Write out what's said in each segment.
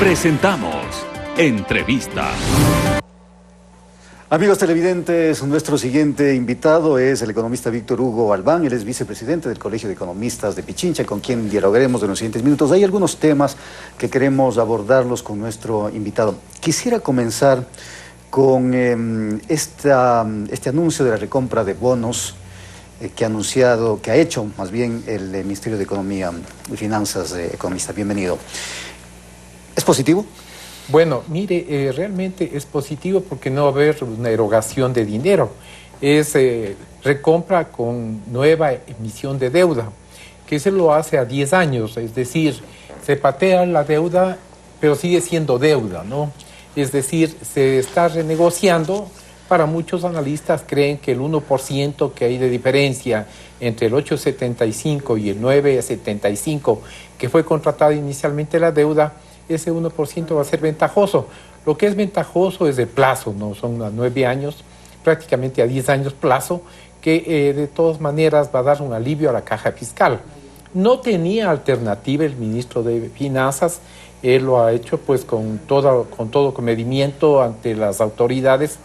Presentamos Entrevista. Amigos televidentes, nuestro siguiente invitado es el economista Víctor Hugo Albán. Él es vicepresidente del Colegio de Economistas de Pichincha, con quien dialogaremos en los siguientes minutos. Hay algunos temas que queremos abordarlos con nuestro invitado. Quisiera comenzar con este anuncio de la recompra de bonos que ha hecho más bien el Ministerio de Economía y Finanzas, economista. Bienvenido. ¿Es positivo? Bueno, mire, realmente es positivo porque no va a haber una erogación de dinero. Es recompra con nueva emisión de deuda, que se lo hace a 10 años, es decir, se patea la deuda, pero sigue siendo deuda, ¿no? Es decir, se está renegociando. Para muchos analistas creen que el 1% que hay de diferencia entre el 8,75 y el 9,75 que fue contratada inicialmente la deuda, ese 1% va a ser ventajoso. Lo que es ventajoso es el plazo, ¿no? Son a 9 años, prácticamente a 10 años plazo, que de todas maneras va a dar un alivio a la caja fiscal. No tenía alternativa el ministro de Finanzas, él lo ha hecho pues con todo comedimiento ante las autoridades,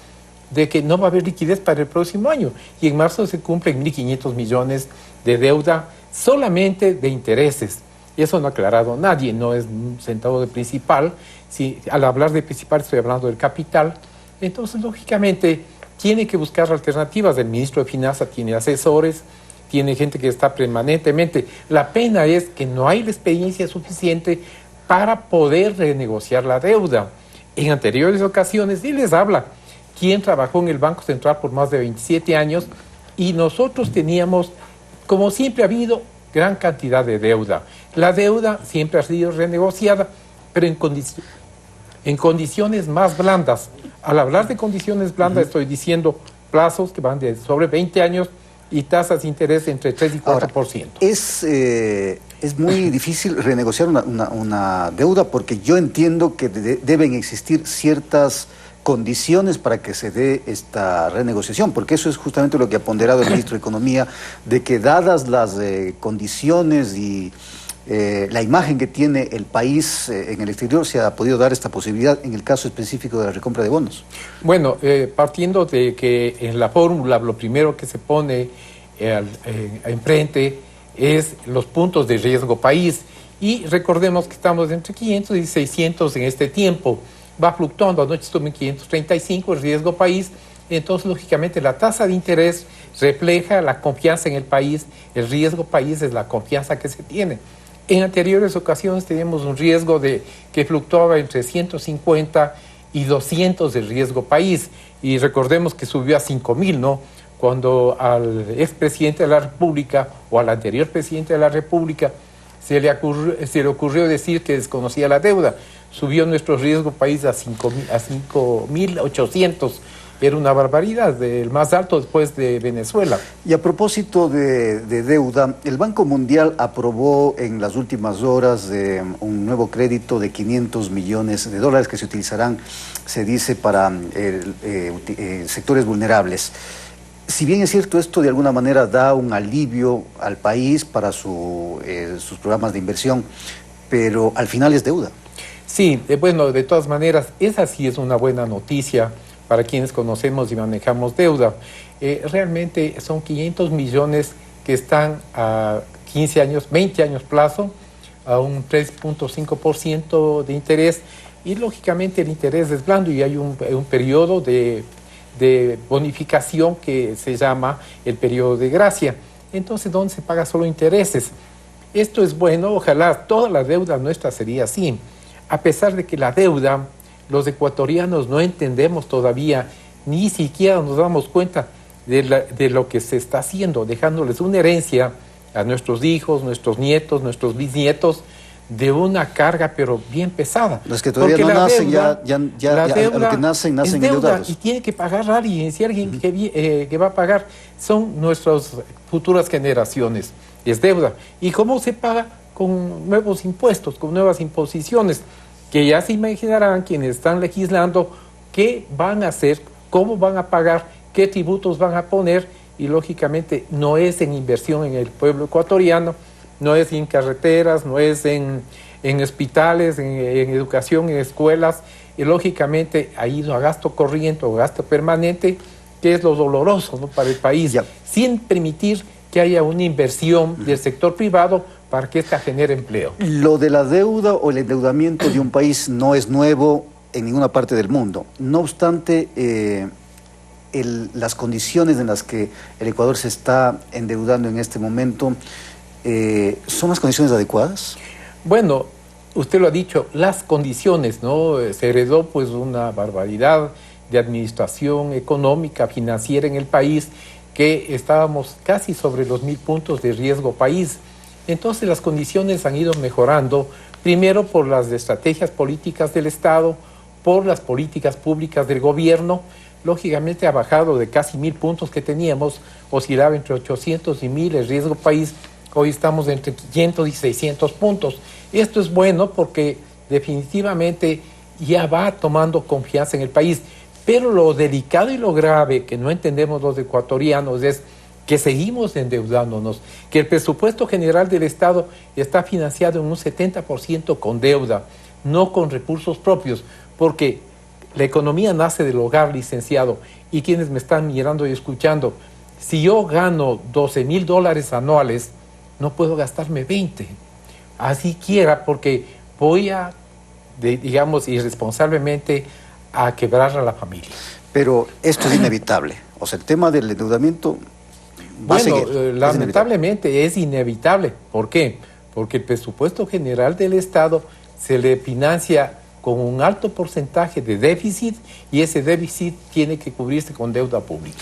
de que no va a haber liquidez para el próximo año. Y en marzo se cumplen 1.500 millones de deuda solamente de intereses. Y eso no ha aclarado nadie, no es un centavo de principal. Si, al hablar de principal estoy hablando del capital. Entonces, lógicamente, tiene que buscar alternativas. El ministro de Finanzas tiene asesores, tiene gente que está permanentemente. La pena es que no hay la experiencia suficiente para poder renegociar la deuda. En anteriores ocasiones, y les habla quien trabajó en el Banco Central por más de 27 años, y nosotros teníamos, como siempre ha habido, gran cantidad de deuda. La deuda siempre ha sido renegociada, pero en condiciones más blandas. Al hablar de condiciones blandas, estoy diciendo plazos que van de sobre 20 años y tasas de interés entre 3 y 4%. Ahora, es muy difícil renegociar una deuda porque yo entiendo que deben existir ciertas condiciones para que se dé esta renegociación, porque eso es justamente lo que ha ponderado el ministro de Economía, de que dadas las condiciones y la imagen que tiene el país en el exterior, se ha podido dar esta posibilidad en el caso específico de la recompra de bonos. Bueno, partiendo de que en la fórmula lo primero que se pone enfrente es los puntos de riesgo país, y recordemos que estamos entre 500 y 600 en este tiempo. Va fluctuando, anoche estuvo en 535 el riesgo país, entonces lógicamente la tasa de interés refleja la confianza en el país, el riesgo país es la confianza que se tiene. En anteriores ocasiones teníamos un riesgo que fluctuaba entre 150 y 200 del riesgo país, y recordemos que subió a 5.000, ¿no? Cuando al expresidente de la República o al anterior presidente de la República se le ocurrió decir que desconocía la deuda. Subió nuestro riesgo país a 5.800. Era una barbaridad, el más alto después de Venezuela. Y a propósito de deuda, el Banco Mundial aprobó en las últimas horas un nuevo crédito de $500 millones que se utilizarán, se dice, para sectores vulnerables. Si bien es cierto, esto de alguna manera da un alivio al país para sus programas de inversión, pero al final es deuda. Sí, bueno, de todas maneras, esa sí es una buena noticia para quienes conocemos y manejamos deuda. Realmente son 500 millones que están a 15 años, 20 años plazo, a un 3.5% de interés, y lógicamente el interés es blando y hay un periodo de bonificación que se llama el periodo de gracia. Entonces, ¿dónde se paga solo intereses? Esto es bueno, ojalá toda la deuda nuestra sería así. A pesar de que la deuda, los ecuatorianos no entendemos todavía, ni siquiera nos damos cuenta de lo que se está haciendo, dejándoles una herencia a nuestros hijos, nuestros nietos, nuestros bisnietos, de una carga pero bien pesada. Los que todavía no nacen, deuda, los que nacen endeudados. Y tiene que pagar alguien, si alguien que va a pagar son nuestras futuras generaciones. Es deuda. ¿Y cómo se paga? Con nuevos impuestos, con nuevas imposiciones, que ya se imaginarán quienes están legislando qué van a hacer, cómo van a pagar, qué tributos van a poner, y lógicamente no es en inversión en el pueblo ecuatoriano, no es en carreteras, no es en en hospitales, en educación, en escuelas, y lógicamente ha ido a gasto corriente o gasto permanente, que es lo doloroso, ¿no?, para el país, sin permitir que haya una inversión del sector privado para que ésta genere empleo. Lo de la deuda o el endeudamiento de un país no es nuevo en ninguna parte del mundo. No obstante, las condiciones en las que el Ecuador se está endeudando en este momento, ¿son las condiciones adecuadas? Bueno, usted lo ha dicho, las condiciones, ¿no? Se heredó pues una barbaridad de administración económica, financiera en el país, que estábamos casi sobre los 1000 puntos de riesgo país. Entonces las condiciones han ido mejorando, primero por las estrategias políticas del Estado, por las políticas públicas del gobierno. Lógicamente ha bajado de casi 1000 puntos que teníamos, oscilaba entre 800 y 1000 el riesgo país. Hoy estamos entre 500 y 600 puntos. Esto es bueno porque definitivamente ya va tomando confianza en el país. Pero lo delicado y lo grave que no entendemos los ecuatorianos es que seguimos endeudándonos, que el presupuesto general del Estado está financiado en un 70% con deuda, no con recursos propios, porque la economía nace del hogar, licenciado, y quienes me están mirando y escuchando, si yo gano $12,000 anuales, no puedo gastarme 20, así quiera, porque voy a, digamos, irresponsablemente a quebrar a la familia. Pero esto es inevitable, o sea, el tema del endeudamiento va a seguir. Lamentablemente es inevitable. ¿Por qué? Porque el presupuesto general del Estado se le financia con un alto porcentaje de déficit y ese déficit tiene que cubrirse con deuda pública.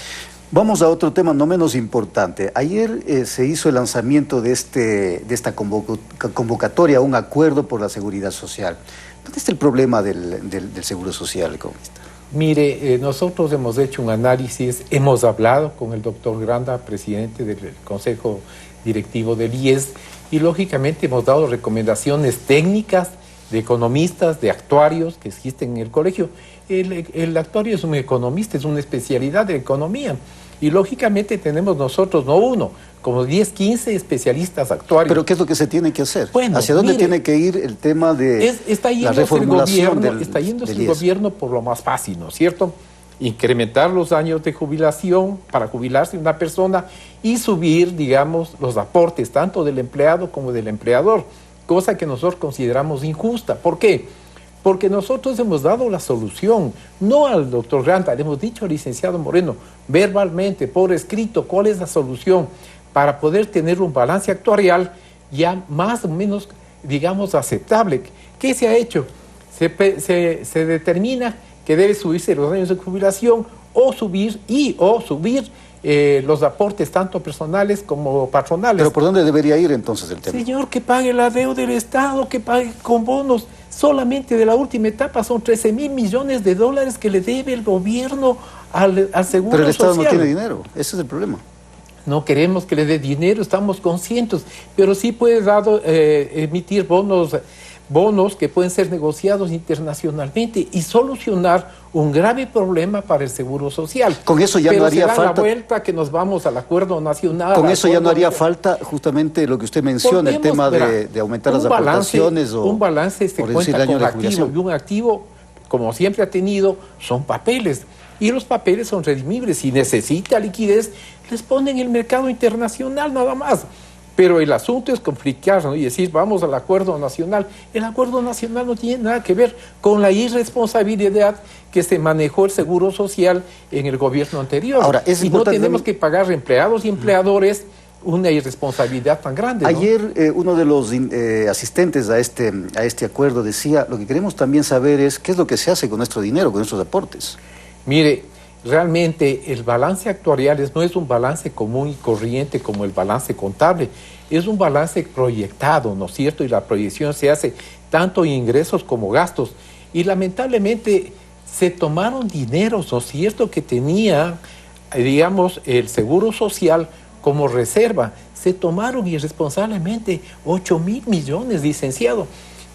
Vamos a otro tema no menos importante. Ayer se hizo el lanzamiento de esta convocatoria, un acuerdo por la seguridad social. ¿Dónde está el problema del seguro social, economista? Mire, nosotros hemos hecho un análisis, hemos hablado con el doctor Granda, presidente del Consejo Directivo del IES, y lógicamente hemos dado recomendaciones técnicas de economistas, de actuarios que existen en el colegio. El actuario es un economista, es una especialidad de economía. Y lógicamente tenemos nosotros, no uno, como 10, 15 especialistas actuarios. ¿Pero qué es lo que se tiene que hacer? Bueno, ¿hacia dónde tiene que ir el tema de la reformulación está yéndose el gobierno por lo más fácil, ¿no es cierto? Incrementar los años de jubilación para jubilarse una persona y subir, digamos, los aportes tanto del empleado como del empleador, cosa que nosotros consideramos injusta. ¿Por qué? Porque nosotros hemos dado la solución, no al doctor Granda, le hemos dicho al licenciado Moreno, verbalmente, por escrito, cuál es la solución para poder tener un balance actuarial ya más o menos, digamos, aceptable. ¿Qué se ha hecho? Se determina que debe subirse los años de jubilación o subir los aportes tanto personales como patronales. ¿Pero por dónde debería ir entonces el tema? Señor, que pague la deuda del Estado, que pague con bonos. Solamente de la última etapa son 13,000 millones de dólares que le debe el gobierno al seguro social. Pero el Estado no tiene dinero, ese es el problema. No queremos que le dé dinero, estamos conscientes, pero sí puede emitir bonos que pueden ser negociados internacionalmente y solucionar un grave problema para el seguro social. Con eso ya no haría falta. La vuelta que nos vamos al acuerdo nacional. Con eso ya no haría falta justamente lo que usted menciona, el tema de aumentar las aportaciones un balance se cuenta con activo y un activo, como siempre ha tenido, son papeles. Y los papeles son redimibles. Si necesita liquidez, les ponen en el mercado internacional nada más. Pero el asunto es complicar, ¿no? Y decir, vamos al acuerdo nacional. El acuerdo nacional no tiene nada que ver con la irresponsabilidad que se manejó el seguro social en el gobierno anterior. Ahora, es importante, no tenemos que pagar empleados y empleadores una irresponsabilidad tan grande, ¿no? Ayer uno de los asistentes a este acuerdo decía, lo que queremos también saber es qué es lo que se hace con nuestro dinero, con nuestros aportes. Mire, realmente el balance actuarial no es un balance común y corriente como el balance contable, es un balance proyectado, ¿no es cierto? Y la proyección se hace tanto en ingresos como gastos. Y lamentablemente se tomaron dineros, ¿no es cierto?, que tenía, digamos, el Seguro Social como reserva. Se tomaron irresponsablemente 8,000 millones, licenciado,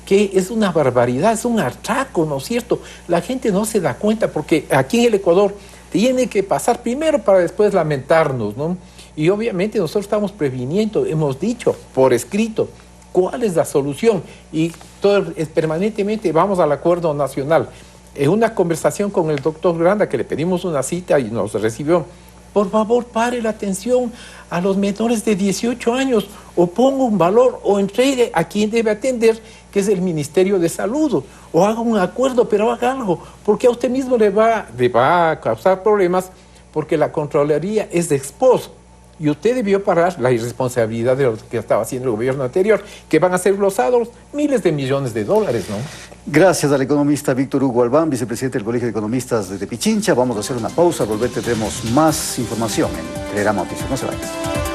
que es una barbaridad, es un atraco, ¿no es cierto? La gente no se da cuenta porque aquí en el Ecuador tiene que pasar primero para después lamentarnos, ¿no? Y obviamente nosotros estamos previniendo, hemos dicho por escrito cuál es la solución. Y permanentemente vamos al acuerdo nacional. En una conversación con el doctor Granda, que le pedimos una cita y nos recibió, por favor, pare la atención a los menores de 18 años o ponga un valor o entregue a quien debe atender, que es el Ministerio de Salud, o haga un acuerdo, pero haga algo, porque a usted mismo le va a causar problemas, porque la Contraloría es de esposo. Y usted debió parar la irresponsabilidad de lo que estaba haciendo el gobierno anterior, que van a ser glosados miles de millones de dólares, ¿no? Gracias al economista Víctor Hugo Albán, vicepresidente del Colegio de Economistas de Pichincha. Vamos a hacer una pausa, volver tendremos más información en Telegrama Noticias. No se vayan.